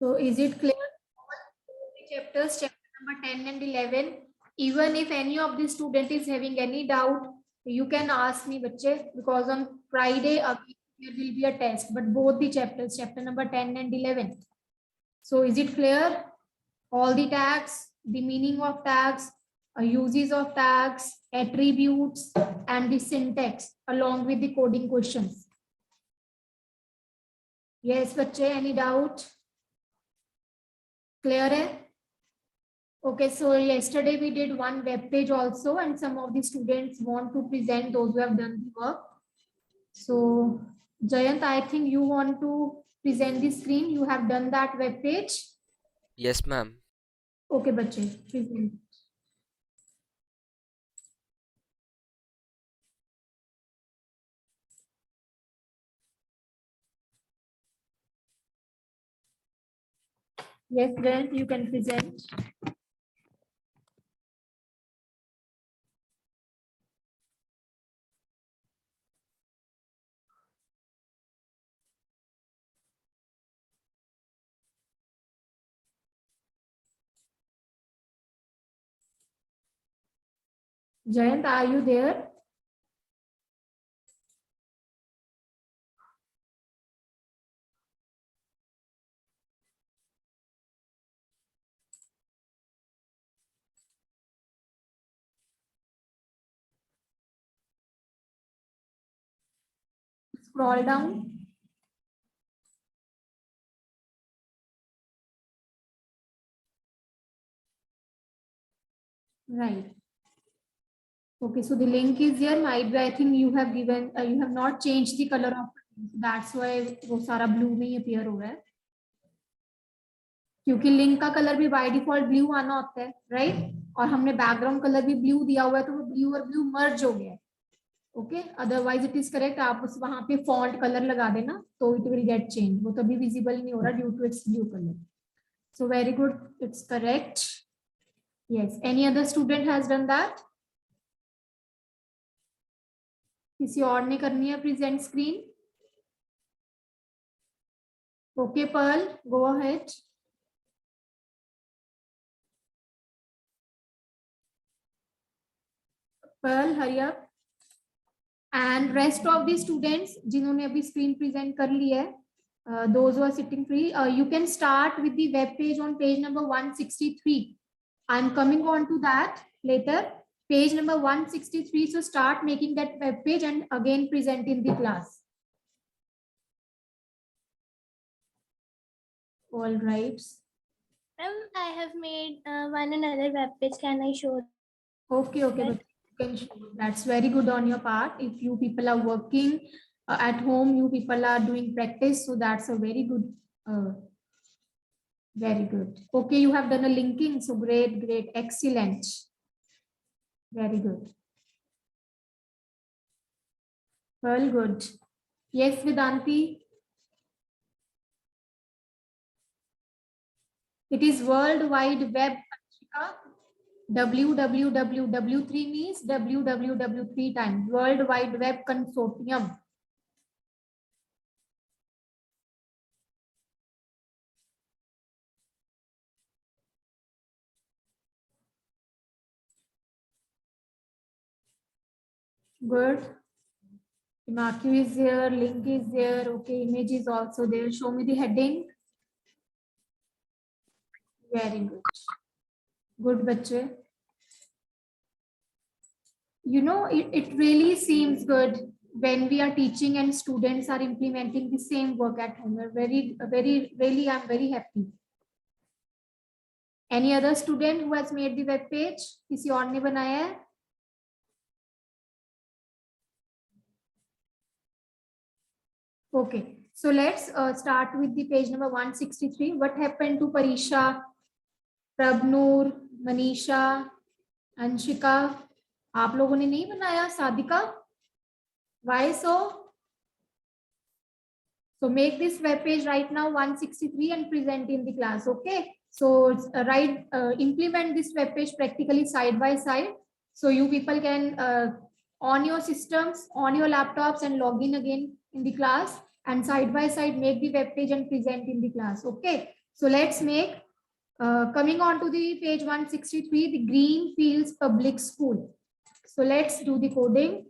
So is it clear? All the chapters, chapter number 10 and 11. Even if any of the student is having any doubt, you can ask me, bache, because on Friday again there will be a test, but both the chapters, chapter number 10 and 11. So is it clear? All the tags, the meaning of tags, uses of tags, attributes, and the syntax along with the coding questions. Yes, bache, any doubt? Clear hai? Okay, so yesterday we did one web page also, and some of the students want to present those who have done the work. So Jayant, I think you want to present the screen. You have done that web page. Yes, ma'am. Okay, bache, present. Yes, Jayant, you can present. Jayant, are you there? Scroll down. Right. Okay, so the link is here. Might be, I think you have given, you have not changed the color of the link. That's why वो सारा blue में ही appear हो रहा है. क्योंकि link का colour भी by default blue आना होता है, राइट? और हमने बैकग्राउंड कलर भी ब्लू दिया हुआ है, तो वो ब्लू और ब्लू मर्ज हो गया है. Okay, otherwise it is correct. आप उस वहां पे फॉन्ट कलर लगा देना तो इट विल गेट चेंज. वो तभी विजिबल नहीं हो रहा due to its blue colour. So very good, it's correct. Yes, any other student has done that? किसी और ने करनी है present screen? Okay Pearl, go ahead. Pearl, hurry up. And rest of the students जिन्होंने अभी screen present कर ली है, those who are sitting free, you can start with the web page on page number 163. I'm coming on to that later. Page number 163. So start making that web page and again present in the class. All right. I have made one another web page. Can I show? Okay, okay. But you can show. That's very good on your part. If you people are working at home, you people are doing practice, so that's a very good. Very good. Okay, you have done a linking, so great, great, excellent. Very good. Well, good. Yes, Vedanti. It is World Wide Web. WWW3 means WWW3 times. World Wide Web Consortium. Good. Marquee is there, link is there. Okay, image is also there. Show me the heading. Very good. Good, bache. You know, it really seems good when we are teaching and students are implementing the same work at home. Really, I'm very happy. Any other student who has made the web page? किसी और ने बनाया है? Okay, so let's start with the page number 163. What happened to Parisha, Prabnoor, Manisha, Anshika? आप लोगों ने नहीं बनाया? Sadika? Why so? So make this web page right now 163 and present in the class. Okay. So implement this web page practically side by side. So you people can on your systems, on your laptops, and log in again in the class, and side by side make the web page and present in the class. Okay. So let's make, coming on to the page 163, the Greenfields Public School. So let's do the coding.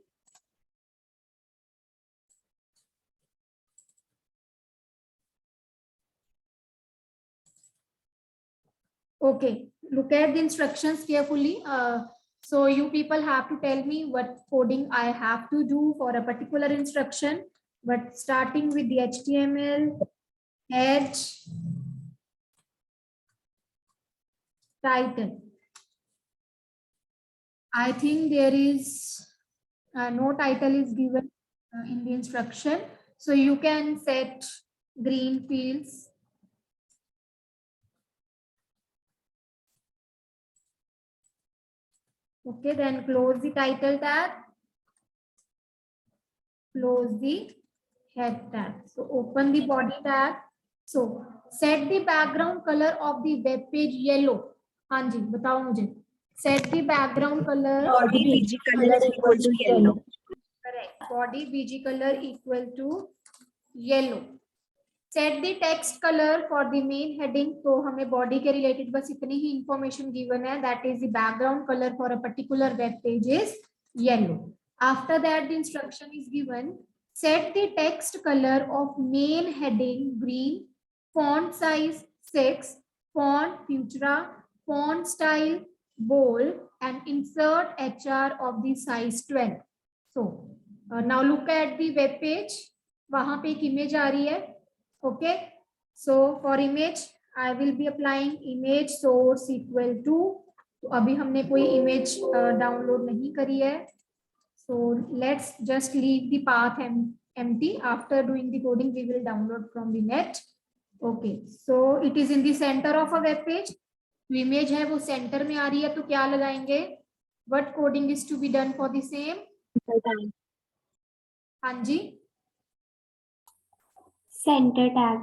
Okay, look at the instructions carefully. So you people have to tell me what coding I have to do for a particular instruction, but starting with the HTML, head, title. I think there is no title is given in the instruction. So you can set green fields. Okay, then close the title tab. Close the head tab. So open the body tab. So set the background color of the web page yellow. हाँ जी बताओ मुझे. Set the background color. Body BG color is equal to yellow. Correct. Body BG color equal to yellow. Set the text color for the main heading. तो हमें body के related बस इतनी ही information given है. That is the background color for a particular web page is yellow. After that, the instruction is given. Set the text color of main heading green, font size 6, font Futura, font style bold, and insert HR of the size 12. So now look at the web page. वहाँ पे एक image आ रही है. Okay. So for image, I will be applying image source equal to. तो अभी हमने कोई image download नहीं करी है. So let's just leave the path empty. After doing the coding, we will download from the net. Okay, so it is in the center of a web page. तो image है वो center में आ रही है तो क्या लगाएंगे? What coding is to be done for the same? हाँ जी. Center tag.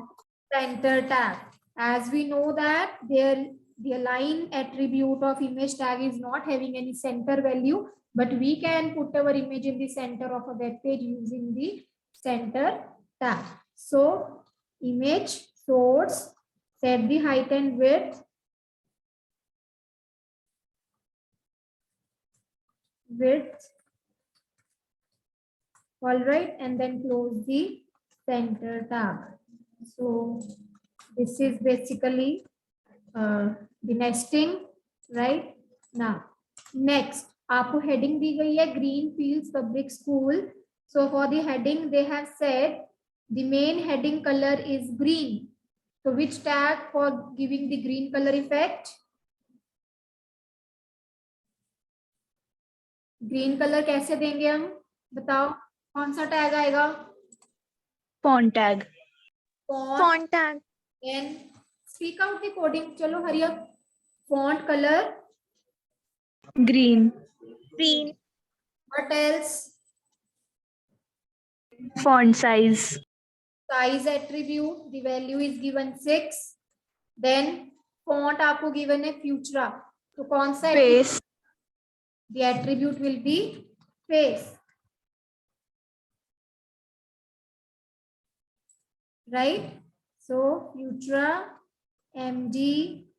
Center tag. As we know that the align attribute of image tag is not having any center value. But we can put our image in the center of a web page using the center tag. So image source, set the height and width. All right, and then close the center tag. So this is basically the nesting, right? Now next. आपको heading दी गई है green fields public school. So for the heading they have said the main heading colour is green. तो which tag for giving the green colour effect? Green colour कैसे देंगे हम बताओ? कौन सा टैग आएगा? Font tag. Font tag. And speak out the coding. चलो hurry up. Font color Green. Green. What else? Font size. Size attribute, the value is given 6. Then font आपको given है Futura. तो कौन सा? Face. The attribute will be face. Right? So Futura MDBT.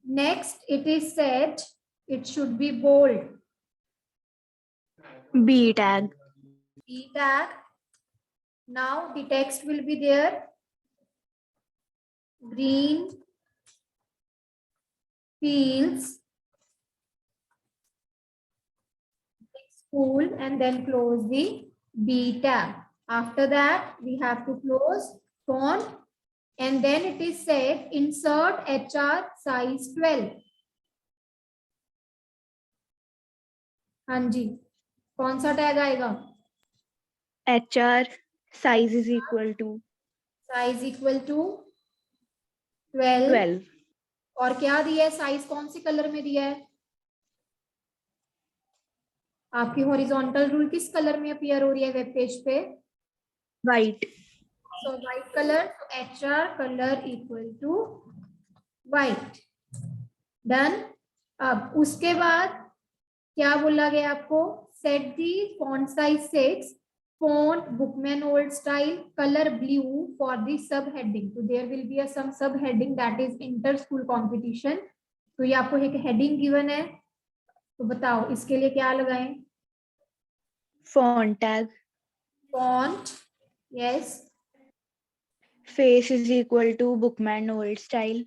Next, it is said it should be bold. B tag. B tag. Now the text will be there. Green fields school, and then close the B tag. After that, we have to close font, and then it is said insert HR size 12. हाँ जी, कौन सा tag आएगा? HR size is equal to Size equal to 12. 12. और क्या दिया है? Size कौन से कलर में दिया है? आपकी हॉरिजॉन्टल रूल किस कलर में अपीयर हो रही है वेब पेज पे? White. So white color, HR color equal to white. Done. अब उसके बाद क्या बोला गया आपको? Set the font size 6 font Bookman old style, color blue for the subheading. So there will be some subheading that is inter school competition. तो ये आपको एक heading given है, तो बताओ इसके लिए क्या लगाएं? Font tag. Font, yes. Face is equal to Bookman old style.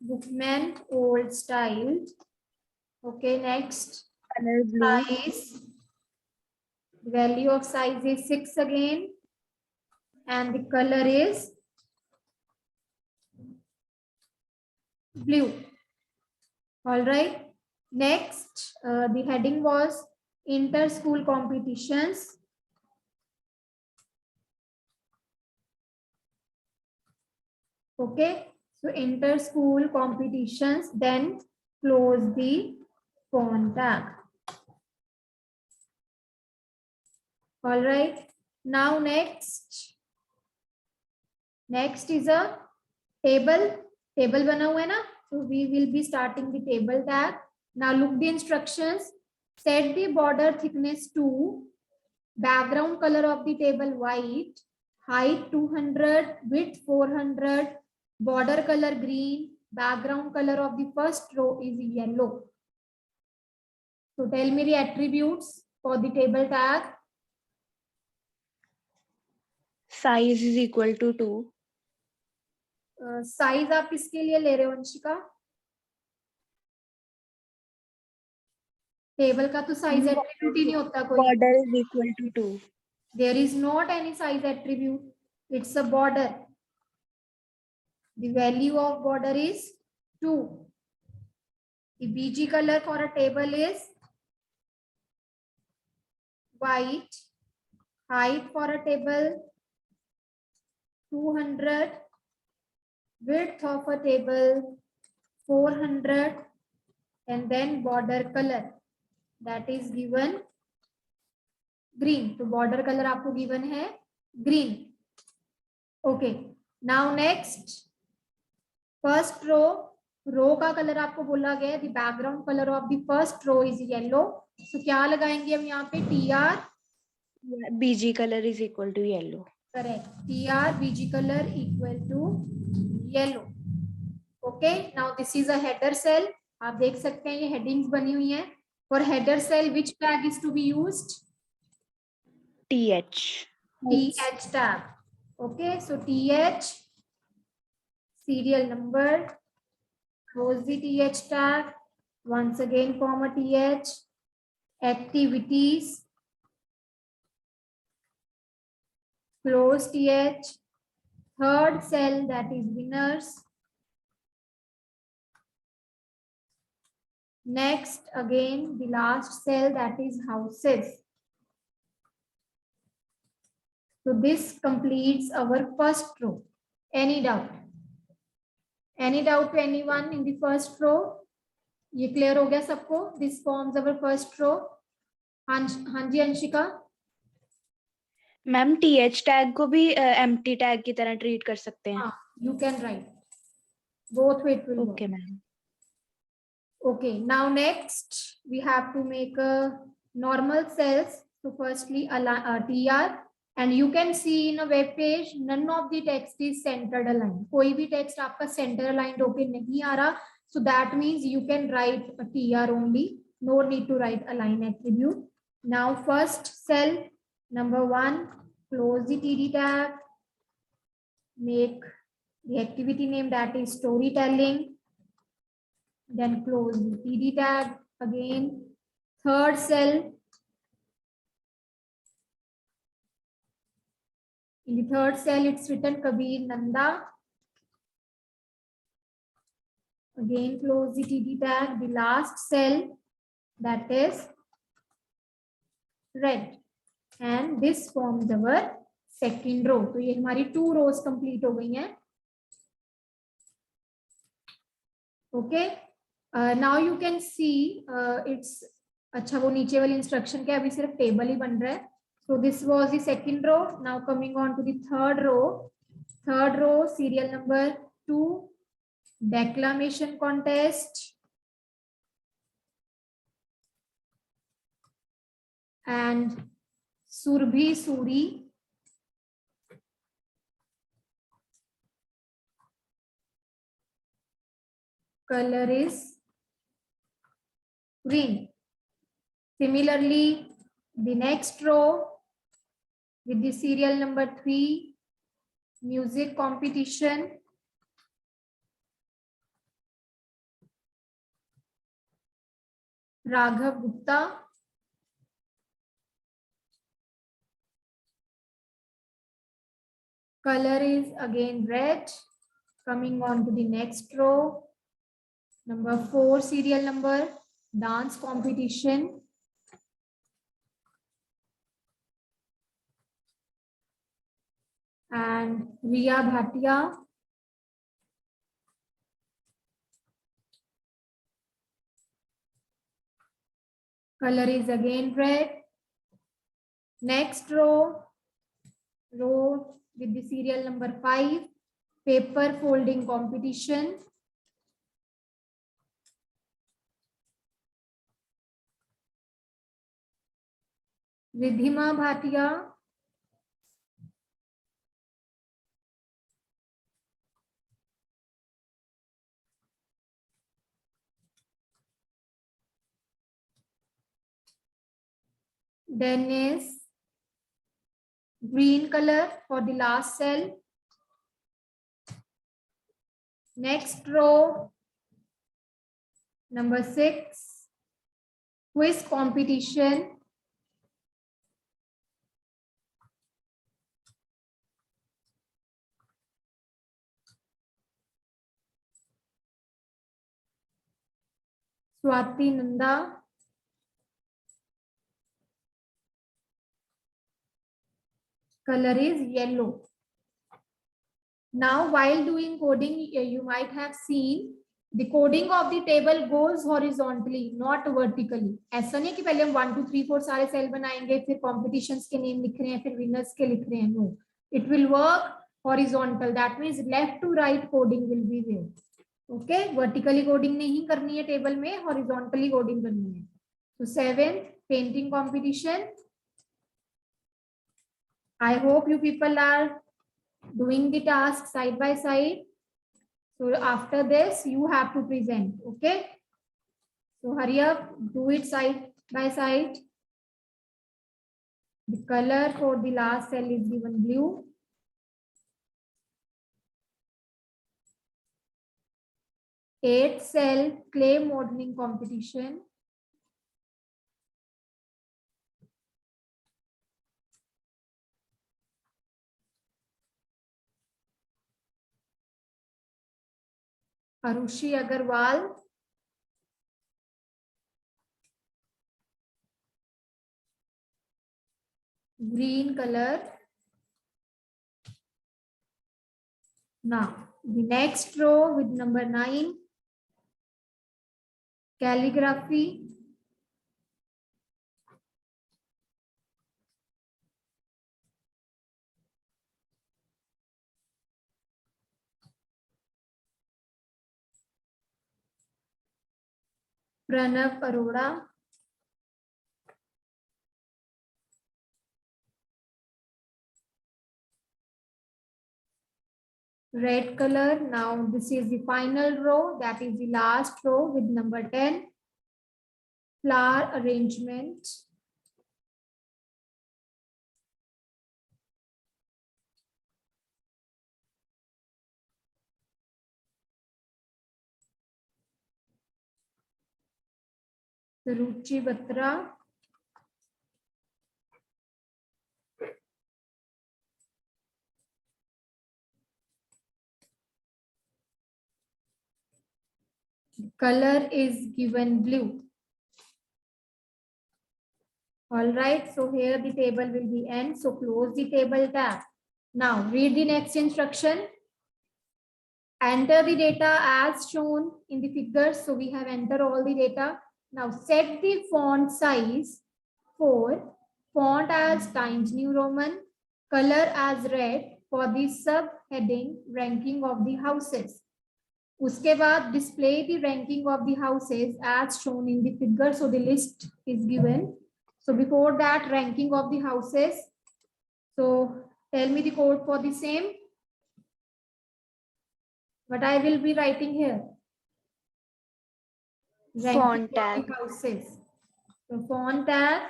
Bookman old style. Okay, next. Color blue. Size. Value of size is 6 again. And the color is blue. All right. Next, the heading was inter-school competitions. Okay. So inter-school competitions, then close the font tag. All right. Now next is a table. Table बना हुआ है ना? So we will be starting the table tag. Now look the instructions. Set the border thickness to background color of the table white, height 200, width 400, border color green, background color of the first row is yellow. So tell me the attributes for the table tag. Size is equal to 2. Size आप किसके लिए ले रहे हो Anshika? Table का तो size attribute ही नहीं होता कोई. Border is equal to 2. There is not any size attribute. It's a border. The value of border is 2. The BG color for a table is white. Height for a table 200. Width of a table 400. And then border color that is given green. तो border color आपको given है green. Okay. Now next, first row का color आपको बोला गया है the background color of the first row is yellow. So क्या लगाएंगे हम यहाँ पे? TR. BG color is equal to yellow. Correct. TR BG color equal to yellow. Okay. Now this is a header cell. आप देख सकते हैं ये headings बनी हुई हैं. For header cell, which tag is to be used? TH. TH tag. Okay, so TH, serial number, close the TH tag, once again comma TH, activities, close TH, third cell that is winners. Next, again, the last cell that is houses. So this completes our first row. Any doubt? Any doubt to anyone in the first row? ये clear हो गया सबको? This forms our first row. हाँ जी Anshika. Ma'am TH tag को भी empty tag की तरह treat कर सकते हैं. You can write. Both way it will work. Okay, ma'am. Okay, now next we have to make a normal cells. So firstly, TR, and you can see in a web page, none of the text is centered aligned. कोई भी text आपका center aligned होके नहीं आ रहा. So that means you can write a TR only. No need to write align attribute. Now first cell, number 1, close the TD tag. Make the activity name that is storytelling. Then close the TD tag again. Third cell. In the third cell, it's written Kabir Nanda. Again, close the TD tag. The last cell, that is red. And this forms our second row. तो ये हमारी 2 rows complete हो गई हैं. Okay. Now you can see it's अच्छा वो नीचे वाली इंस्ट्रक्शन के अभी सिर्फ टेबल ही बन रहा है. So this was the second row. Now coming on to the third row. Third row, serial number 2, declamation contest. And Surbhi Suri. Color is green. Similarly, the next row with the serial number 3, music competition. Raghav Gupta. Color is again red. Coming on to the next row. Number 4 serial number, dance competition. And Riya Bhatia. Color is again red. Next row with the serial number 5, paper folding competition. Ridhima Bhatia. Then is green color for the last cell. Next row, number 6, quiz competition. Swati Nanda. Color is yellow. Now, while doing coding, you might have seen the coding of the table goes horizontally, not vertically. ऐसा नहीं कि पहले हम 1 2 3 4 सारे cell बनाएंगे, फिर competitions के name लिख रहे हैं, फिर winners के लिख रहे हैं. No, it will work horizontal. That means left to right coding will be there. Okay, vertically coding नहीं करनी है टेबल में, horizontally coding करनी है. So 7th painting competition. I hope you people are doing the task side by side. So after this, you have to present. Okay. So hurry up, do it side by side. The color for the last cell is given blue. Eighth cell clay modeling competition. Arushi Agarwal. Green color. Now, the next row with number 9, calligraphy. Pranav Arora. Red color. Now this is the final row, that is the last row with number 10, flower arrangement. Ruchi Batra. Color is given blue. All right, so here the table will be end. So close the table tab. Now read the next instruction. Enter the data as shown in the figure. So we have entered all the data. Now set the font size for font as Times New Roman, color as red for the subheading ranking of the houses. उसके बाद display the ranking of the houses as shown in the figure. So the list is given. So before that, ranking of the houses. So tell me the code for the same. What I will be writing here? Ranking Font of tag. the houses. So font tag.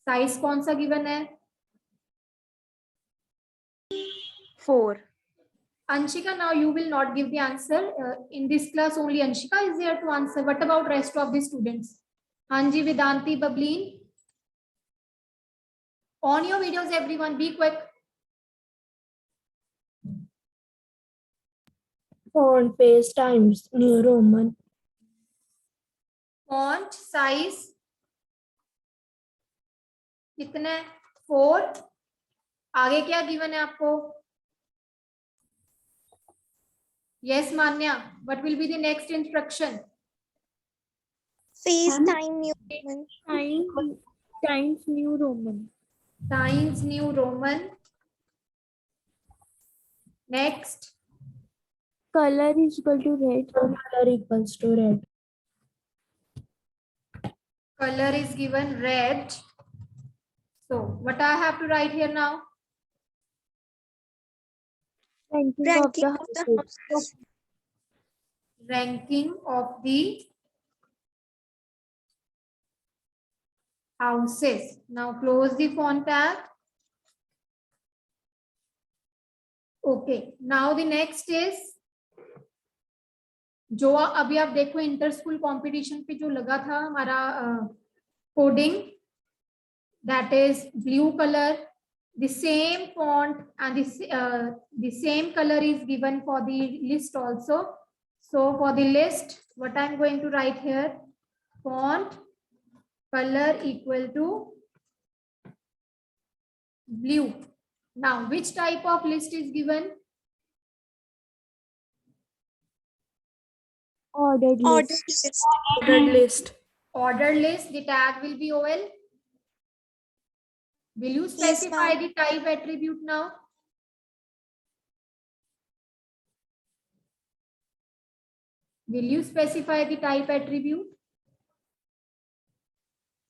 Size कौन सा given है? 4. Anshika, now you will not give the answer. In this class, only Anshika is there to answer. What about rest of the students? Hanji, Vedanti, Bableen. On your videos, everyone, be quick. Font Page Times New Roman. Font size कितने? 4. आगे क्या given है आपको? Yes, Manya. What will be the next instruction? FaceTime New Roman. Times New Roman. Times New Roman. Next. Color is equal to red. Color equals to red. Color is given red. So what I have to write here now? Ranking of the houses. Ranking of the houses. Now close the font tag. Okay. Now the next is जो अभी आप देखो inter school competition पे जो लगा था हमारा coding, that is blue color. The same font and the same color is given for the list also. So for the list, what I'm going to write here, font color equal to blue. Now, which type of list is given? Ordered Ordered list. list. Ordered list. Ordered list, the tag will be OL. Will you Yes, specify ma'am. the type attribute now? Will you specify the type attribute?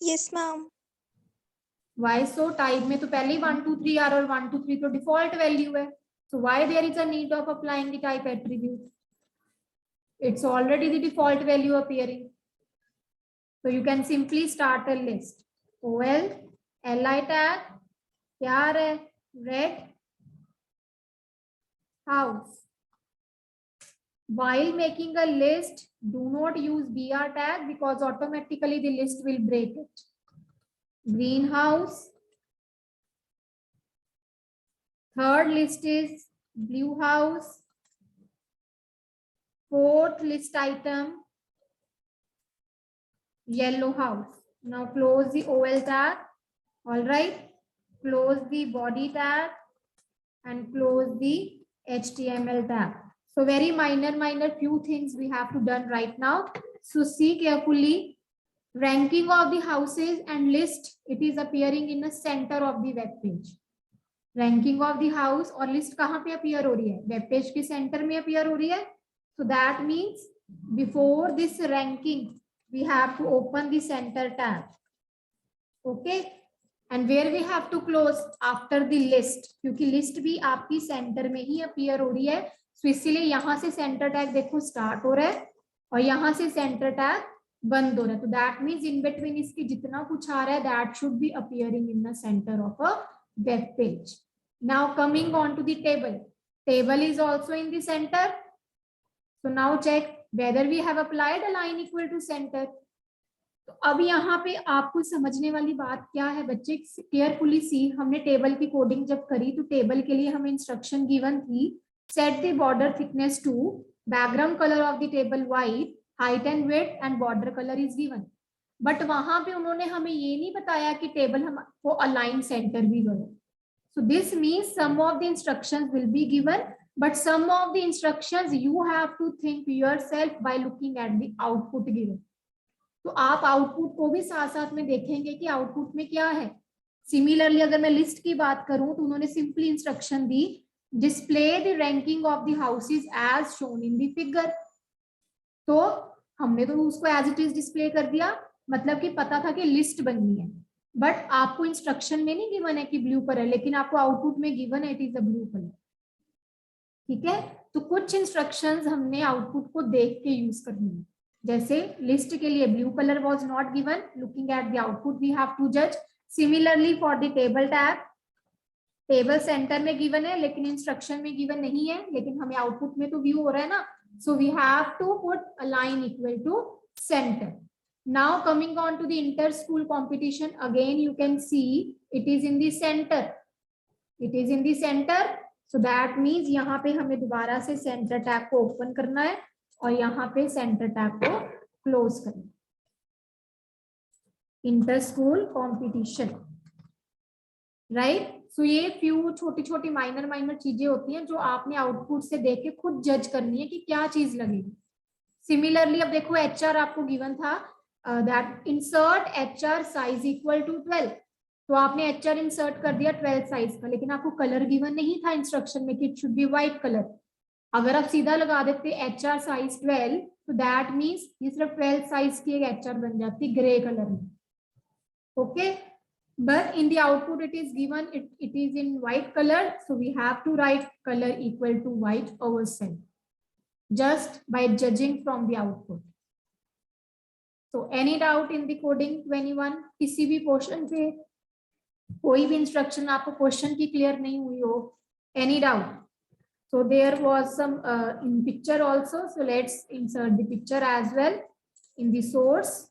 Yes, ma'am. Why so? Type में तो पहले ही 1 2 3 are और 1 2 3 तो default value है. So why there is a need of applying the type attribute? It's already the default value appearing. So you can simply start a list. OL li tag क्या आ रहा है? Red house. While making a list, do not use br tag because automatically the list will break it. Greenhouse. Third list is blue house. Fourth list item, yellow house. Now close the OL tag. All right. Close the body tag and close the HTML tag. So very minor few things we have to done right now. So see carefully. Ranking of the houses and list, it is appearing in the center of the web page. Ranking of the house और list कहाँ पे appear हो रही है? Web page के center में appear हो रही है. So that means before this ranking, we have to open the center tab. Okay. And where we have to close after the list, क्योंकि list भी आपकी center में ही appear हो रही है. So इसीलिए यहाँ से center tag देखो start हो रहा है और यहाँ से center tag बंद हो रहा है. तो that means in between इसकी जितना कुछ आ रहा है, that should be appearing in the center of a web page. Now coming on to the table. Table is also in the center. So now check whether we have applied a line equal to center. तो अब यहाँ पे आपको समझने वाली बात क्या है बच्चे, केयरफुली सी. हमने टेबल की कोडिंग जब करी तो टेबल के लिए हमें इंस्ट्रक्शन गिवन थी, set the border thickness two, background colour of the table white, height and weight and border colour is given. But वहां पे उन्होंने हमें ये नहीं बताया कि टेबल हमको अलाइन सेंटर भी करो. So this means some of the instructions will be given, but some of the instructions you have to think yourself by looking at the output given. तो आप आउटपुट को भी साथ साथ में देखेंगे कि आउटपुट में क्या है. सिमिलरली अगर मैं लिस्ट की बात करूं तो उन्होंने सिंपली इंस्ट्रक्शन दी, display the ranking of the houses as shown in the figure. तो हमने तो उसको एज इट इज डिस्प्ले कर दिया, मतलब कि पता था कि लिस्ट बननी है, बट आपको इंस्ट्रक्शन में नहीं गिवन है कि ब्लू कलर, लेकिन आपको आउटपुट में गिवन है it is a blue colour. ठीक है, तो कुछ इंस्ट्रक्शंस हमने आउटपुट को देख के यूज करनी है। जैसे लिस्ट के लिए blue colour was not given, looking at the output we have to जज। Similarly for the table tab, table centre में गिवन है लेकिन इंस्ट्रक्शन में गिवन नहीं है, लेकिन हमें आउटपुट में तो व्यू हो रहा है ना, so we have to put a line equal to centre. Now coming on to the inter school competition, again you can see it is in the centre, it is in the centre. So that means यहाँ पे हमें दोबारा से centre tab को open करना है और यहाँ पे सेंटर टैब को क्लोज करना है। Inter school competition, right. So ये फ्यू छोटी छोटी माइनर चीजें होती हैं जो आपने आउटपुट से देख के खुद जज करनी है कि क्या चीज लगेगी। सिमिलरली अब देखो HR आपको गिवन था that insert HR size equal to 12, तो आपने HR इंसर्ट कर दिया 12 साइज का, लेकिन आपको कलर गिवन नहीं था इंस्ट्रक्शन में कि it should be white colour. अगर आप सीधा लगा देते HR साइज 12, तो दैट मीन्स ये सिर्फ 12 साइज की एक HR बन जाती ग्रे कलर में। Okay, but in the output it is given it is in white color, so we have to write color equal to white ourselves just by judging from the output. So any doubt in the coding to anyone? किसी भी portion पे कोई भी instruction आपको question की clear नहीं हुई हो, any doubt? So there was some in picture also, so let's insert the picture as well in the source.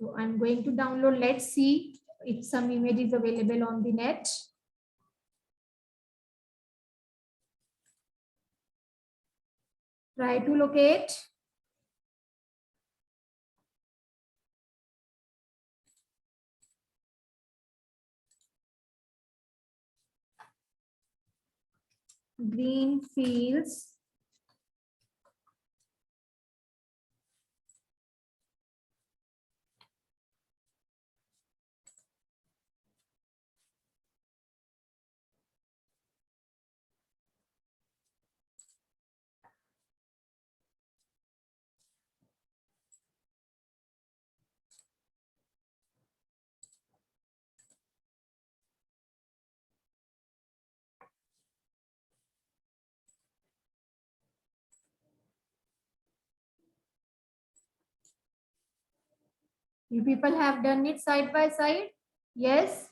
So I'm going to download. Let's see if some image is available on the net. Try to locate. Green fields. You people have done it side by side? Yes.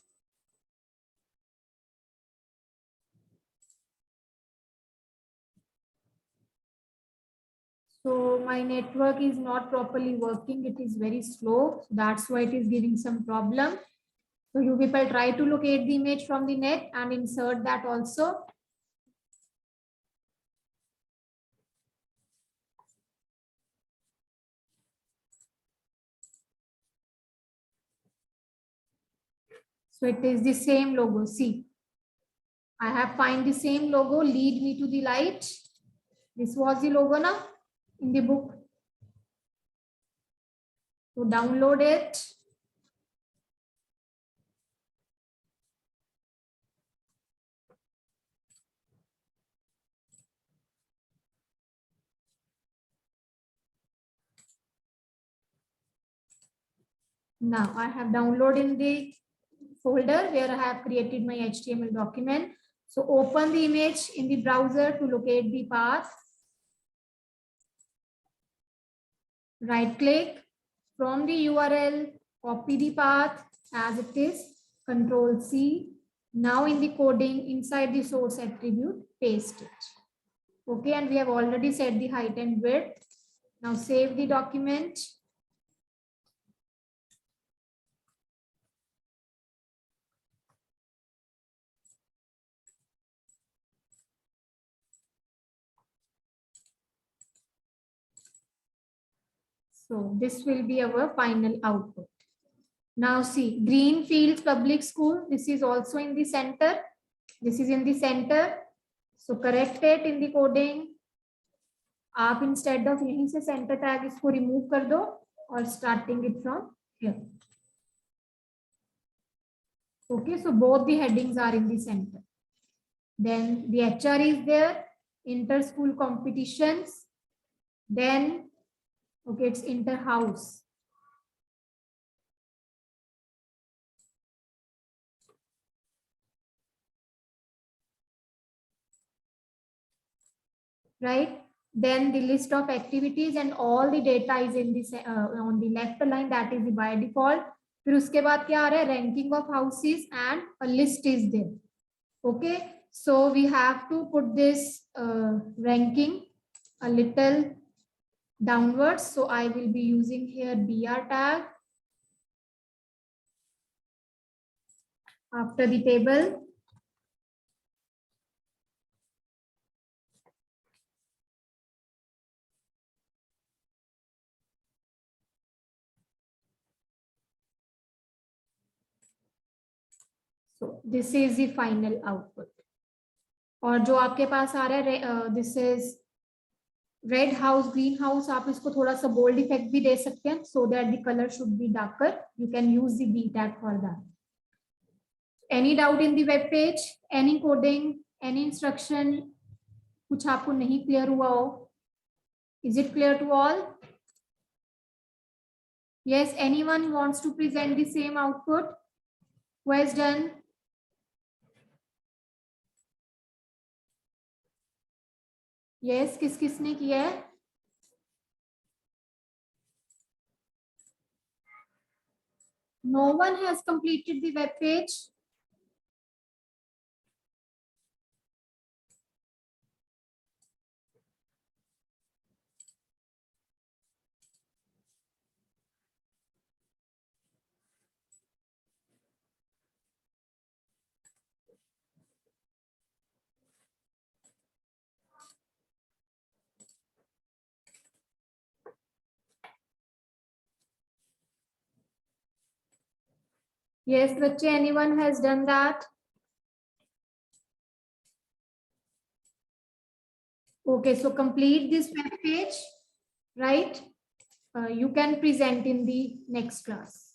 So my network is not properly working. It is very slow. That's why it is giving some problem. So you people try to locate the image from the net and insert that also. So it is the same logo. See, I have find the same logo, lead me to the light. This was the logo now in the book. So download it. Now I have downloaded in the folder where I have created my HTML document. So open the image in the browser to locate the path. Right click from the URL, copy the path as it is, Control C. Now in the coding inside the source attribute, paste it. Okay, and we have already set the height and width. Now save the document. So this will be our final output. Now see, Greenfields Public School, this is also in the center. This is in the center. So correct it in the coding. आप instead of यहीं से center tag इसको remove कर दो और starting it from here. Okay, so both the headings are in the center. Then the HR is there, inter-school competitions. Then, okay, it's inter-house. right? Then the list of activities and all the data is in this on the left line, that is the by default. फिर उसके बाद क्या आ रहा है, ranking of houses and a list is there. Okay, so we have to put this ranking a little downwards, so I will be using here BR tag after the table. So this is the final output. और जो आपके पास आ रहा है this is red house, green house, आप इसको थोड़ा सा bold effect भी दे सकते हैं so that the color should be darker. You can use the B tag for that. Any doubt in the web page? Any coding? Any instruction? कुछ आपको नहीं क्लियर हुआ हो? Is it clear to all? Yes, anyone wants to present the same output? Who has done? Yes, किस किसने किया है? No one has completed the web page. Yes, बच्चे, anyone has done that? Okay, so complete this web page, right? You can present in the next class.